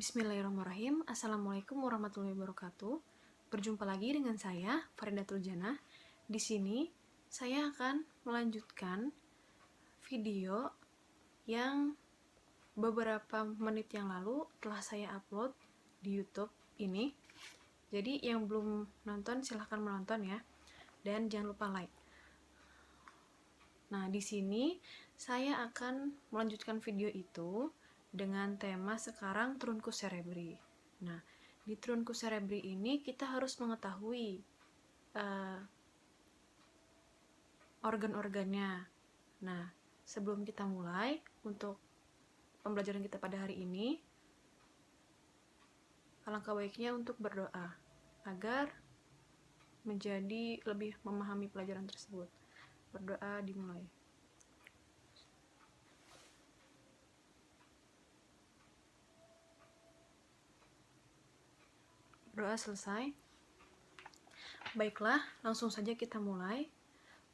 Bismillahirrahmanirrahim. Assalamualaikum warahmatullahi wabarakatuh. Berjumpa lagi dengan saya, Faridatul Janah. Di sini, saya akan melanjutkan video yang beberapa menit yang lalu telah saya upload di YouTube ini. Jadi, yang belum nonton, silahkan menonton ya. Dan jangan lupa like. Nah, di sini saya akan melanjutkan video itu dengan tema sekarang truncus cerebri. Nah, di truncus cerebri ini kita harus mengetahui organ-organnya. Nah, sebelum kita mulai untuk pembelajaran kita pada hari ini, alangkah baiknya untuk berdoa agar menjadi lebih memahami pelajaran tersebut. Berdoa dimulai. Doa selesai. Baiklah, langsung saja kita mulai.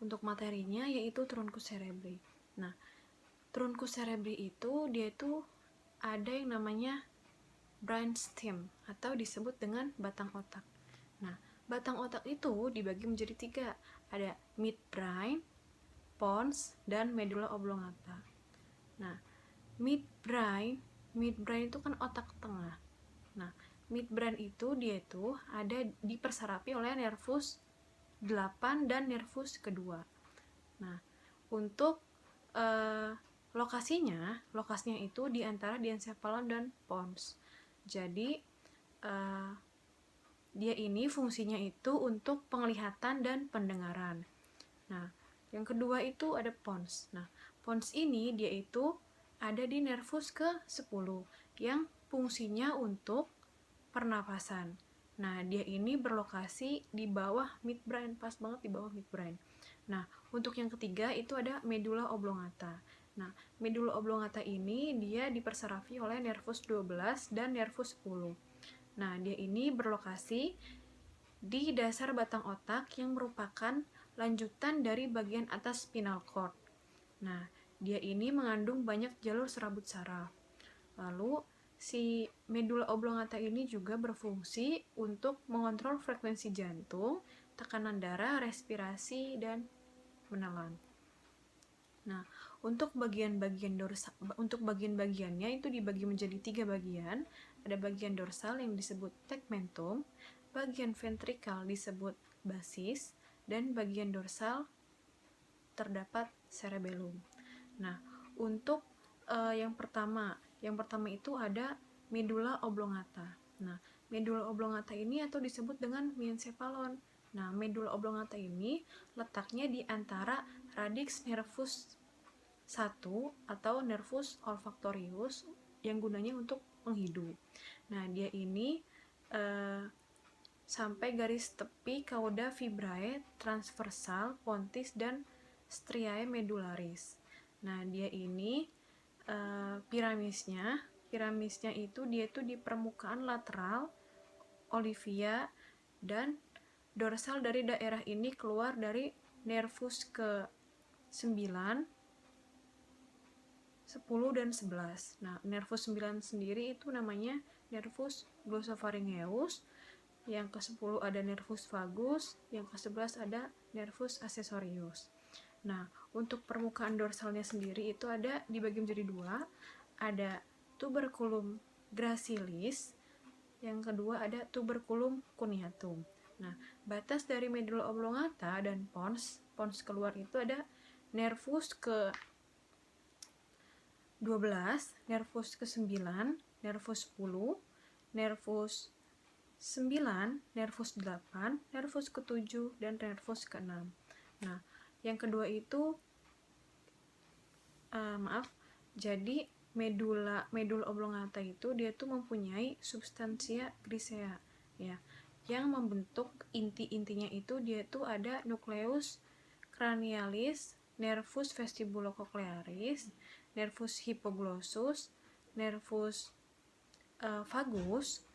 Untuk materinya yaitu truncus cerebri. Nah, truncus cerebri itu dia itu ada yang namanya brainstem atau disebut dengan batang otak. Nah, batang otak itu dibagi menjadi 3. Ada midbrain, pons, dan medulla oblongata. Nah, midbrain itu kan otak tengah. Nah, midbrain itu dia itu ada diperserapi oleh nervus 8 dan nervus kedua. Nah, untuk lokasinya itu di antara diencephalon dan pons. Jadi dia ini fungsinya itu untuk penglihatan dan pendengaran. Nah, yang kedua itu ada pons. Nah, pons ini dia itu ada di nervus ke-10 yang fungsinya untuk pernapasan. Nah, dia ini berlokasi di bawah midbrain, pas banget di bawah midbrain. Nah, untuk yang ketiga itu ada medulla oblongata. Nah, medulla oblongata ini dia diperserapi oleh nervus 12 dan nervus 10. Nah, dia ini berlokasi di dasar batang otak yang merupakan lanjutan dari bagian atas spinal cord. Nah, dia ini mengandung banyak jalur serabut saraf. Lalu, si medulla oblongata ini juga berfungsi untuk mengontrol frekuensi jantung, tekanan darah, respirasi, dan menelan. Nah, untuk bagian-bagiannya itu dibagi menjadi 3 bagian. Ada bagian dorsal yang disebut tegmentum, bagian ventrikal disebut basis, dan bagian dorsal terdapat cerebellum. Nah, untuk yang pertama itu ada medulla oblongata. Nah, medulla oblongata ini atau disebut dengan diencephalon. Nah, medulla oblongata ini letaknya di antara radix nervus 1 atau nervus olfactorius yang gunanya untuk menghidu. Nah, dia ini sampai garis tepi cauda fibrae, transversal, pontis, dan striae medullaris. Nah, dia ini piramisnya itu dia itu di permukaan lateral olivia, dan dorsal dari daerah ini keluar dari nervus ke-9, 10, dan 11. Nah, nervus 9 sendiri itu namanya nervus glossopharyngeus, yang ke-10 ada nervus vagus, yang ke-11 ada nervus accessorius. Nah, untuk permukaan dorsalnya sendiri itu ada dibagi menjadi 2. Ada tuberculum gracilis, yang kedua ada tuberculum cuneatum. Nah, batas dari medulla oblongata dan pons keluar itu ada nervus ke-12, nervus ke-9, nervus 10, nervus 9, nervus 8, nervus ke-7, dan nervus ke-6. Nah, yang kedua itu jadi medulla oblongata itu dia tuh mempunyai substansia grisea ya, yang membentuk inti-intinya itu dia tuh ada nucleus cranialis, nervus vestibulocochlearis, nervus hypoglossus, nervus vagus,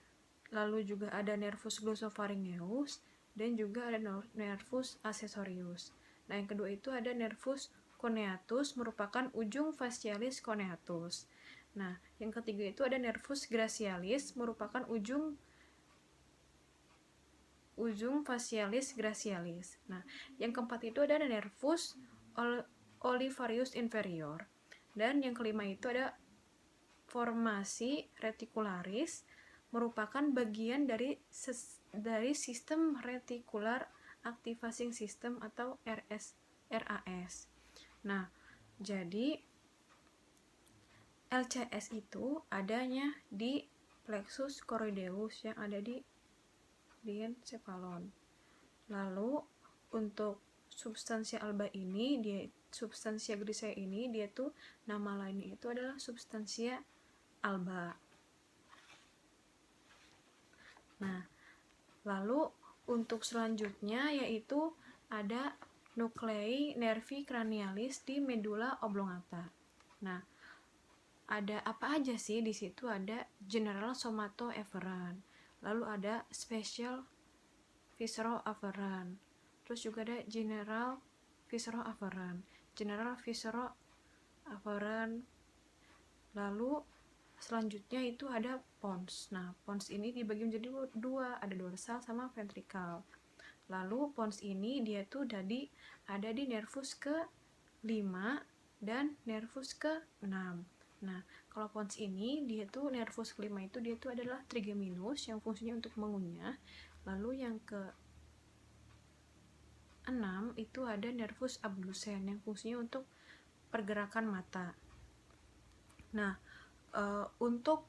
lalu juga ada nervus glossopharyngeus, dan juga ada nervus accessorius. Nah, yang kedua itu ada nervus cuneatus, merupakan ujung fascialis cuneatus. Nah, yang ketiga itu ada nervus gracialis, merupakan ujung facialis gracialis. Nah, yang keempat itu ada nervus olivarius inferior. Dan yang kelima itu ada formasi reticularis, merupakan bagian dari sistem reticular activating system atau RAS. Nah, jadi LCS itu adanya di plexus choroideus yang ada di diencephalon. Lalu untuk substansia alba ini, substansia grisea ini, dia tuh nama lainnya itu adalah substansia alba. Nah, lalu untuk selanjutnya yaitu ada nuclei nervi cranialis di medulla oblongata. Nah, ada apa aja sih di situ? Ada general somatoafferent, lalu ada special visceroafferent, terus juga ada general visceroafferent, lalu selanjutnya itu ada pons. Nah, pons ini dibagi menjadi dua, ada dorsal sama ventrikal. Lalu pons ini dia tuh ada di nervus ke-5 dan nervus ke-6. Nah, kalau pons ini dia tuh nervus ke-5 itu dia tuh adalah trigeminus yang fungsinya untuk mengunyah. Lalu yang ke-6 itu ada nervus abducens yang fungsinya untuk pergerakan mata. Nah, untuk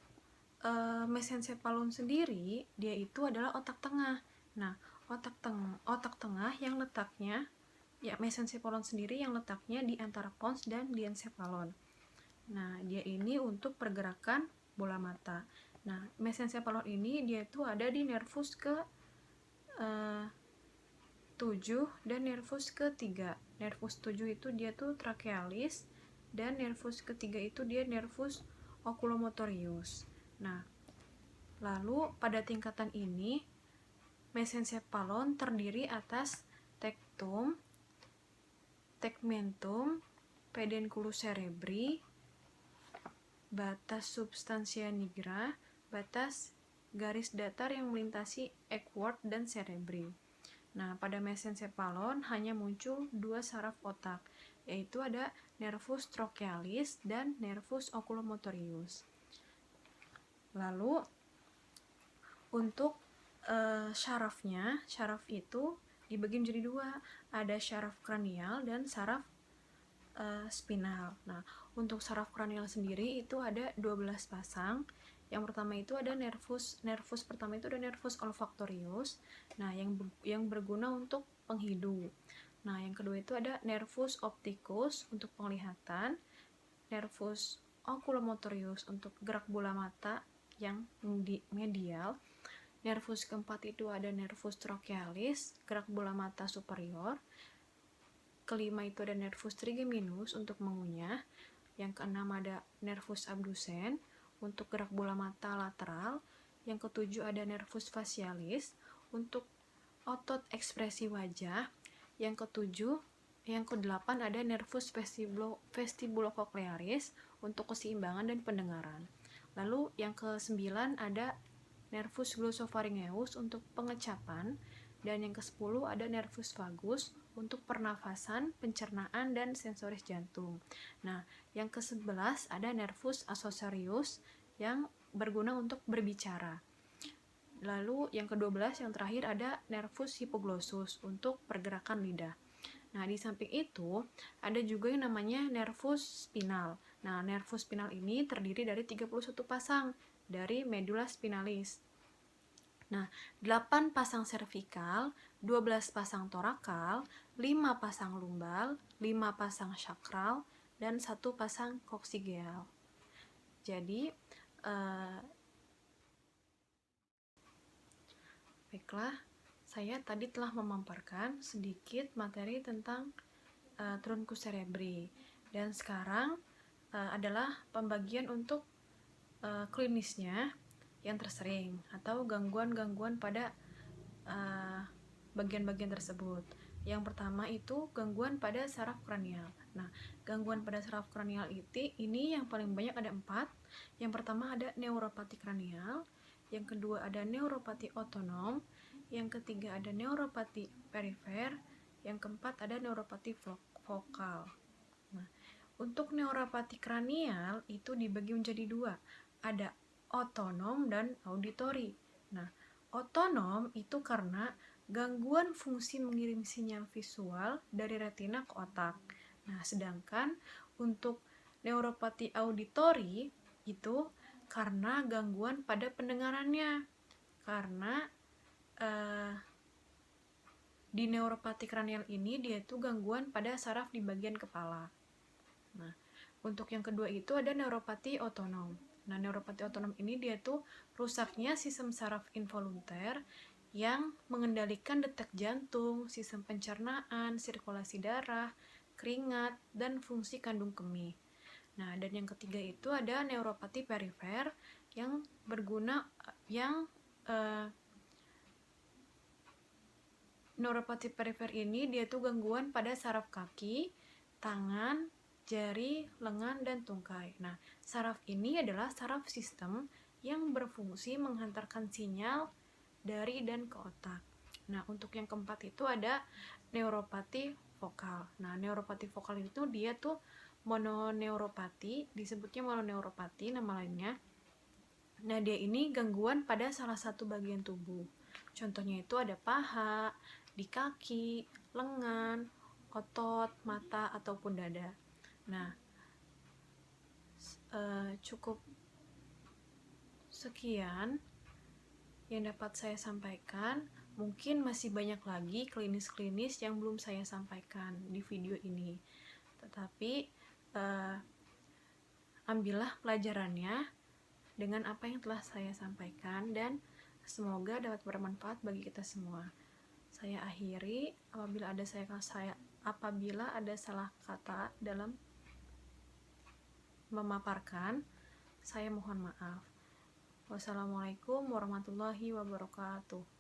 mesencephalon sendiri dia itu adalah otak tengah. Nah, otak tengah yang letaknya mesencephalon sendiri yang letaknya di antara pons dan diencephalon. Nah, dia ini untuk pergerakan bola mata. Nah, mesencephalon ini dia itu ada di nervus ke-7 dan nervus ke-3. Nervus 7 itu dia tuh trachealis dan nervus ke-3 itu dia nervus oculomotorius. Nah, lalu pada tingkatan ini mesencephalon terdiri atas tectum, tegmentum, pedunculus cerebri, batas substantia nigra, batas garis datar yang melintasi Eckward dan cerebri. Nah, pada mesencephalon hanya muncul dua saraf otak, yaitu ada nervus trochealis dan nervus oculomotorius. Lalu untuk syaraf itu dibagi menjadi dua, ada syaraf kranial dan syaraf spinal. Nah, untuk saraf kranial sendiri itu ada 12 pasang. Yang pertama itu ada nervus pertama itu ada nervus olfactorius. Nah, yang berguna untuk penghidu. Nah, yang kedua itu ada nervus opticus untuk penglihatan, nervus oculomotorius untuk gerak bola mata yang medial. Nervus keempat itu ada nervus trochealis, gerak bola mata superior. Kelima itu ada nervus trigeminus untuk mengunyah. Yang keenam ada nervus abducens untuk gerak bola mata lateral. Yang ketujuh ada nervus facialis untuk otot ekspresi wajah. Yang kedelapan ada nervus vestibulocochlearis untuk keseimbangan dan pendengaran. Lalu yang ke-9 ada nervus glossopharyngeus untuk pengecapan, dan yang ke-10 ada nervus vagus untuk pernafasan, pencernaan, dan sensoris jantung. Nah, yang ke-11 ada nervus accessorius yang berguna untuk berbicara. Lalu yang ke-12 yang terakhir ada nervus hypoglossus untuk pergerakan lidah. Nah, di samping itu ada juga yang namanya nervus spinal. Nah, nervus spinal ini terdiri dari 31 pasang dari medulla spinalis. Nah, 8 pasang servikal, 12 pasang torakal, 5 pasang lumbal, 5 pasang sakral, dan 1 pasang koksigeal. Jadi, baiklah, saya tadi telah memaparkan sedikit materi tentang truncus cerebri. Dan sekarang adalah pembagian untuk klinisnya yang tersering atau gangguan-gangguan pada bagian-bagian tersebut. Yang pertama itu gangguan pada saraf kranial. Nah, gangguan pada saraf kranial ini yang paling banyak ada 4. Yang pertama ada neuropati kranial, yang kedua ada neuropati otonom, yang ketiga ada neuropati perifer, yang keempat ada neuropati vokal. Nah, untuk neuropati kranial itu dibagi menjadi 2. Ada otonom dan auditori. Nah, otonom itu karena gangguan fungsi mengirim sinyal visual dari retina ke otak. Nah, sedangkan untuk neuropati auditori itu karena gangguan pada pendengarannya. Karena di neuropati kranial ini dia itu gangguan pada saraf di bagian kepala. Nah, untuk yang kedua itu ada neuropati otonom. Nah, neuropati otonom ini dia tuh rusaknya sistem saraf involunter yang mengendalikan detak jantung, sistem pencernaan, sirkulasi darah, keringat, dan fungsi kandung kemih. Nah, dan yang ketiga itu ada neuropati perifer yang neuropati perifer ini dia tuh gangguan pada saraf kaki, tangan, jari, lengan, dan tungkai. Nah, saraf ini adalah saraf sistem yang berfungsi menghantarkan sinyal dari dan ke otak. Nah, untuk yang keempat itu ada neuropati vokal. Nah, neuropati vokal itu dia tuh mononeuropati, disebutnya mononeuropati nama lainnya. Nah, dia ini gangguan pada salah satu bagian tubuh. Contohnya itu ada paha, di kaki, lengan, otot, mata, ataupun dada. Nah, cukup sekian yang dapat saya sampaikan. Mungkin masih banyak lagi klinis-klinis yang belum saya sampaikan di video ini. Tetapi ambillah pelajarannya dengan apa yang telah saya sampaikan dan semoga dapat bermanfaat bagi kita semua. Saya akhiri, apabila ada salah kata dalam memaparkan, saya mohon maaf. Wassalamualaikum warahmatullahi wabarakatuh.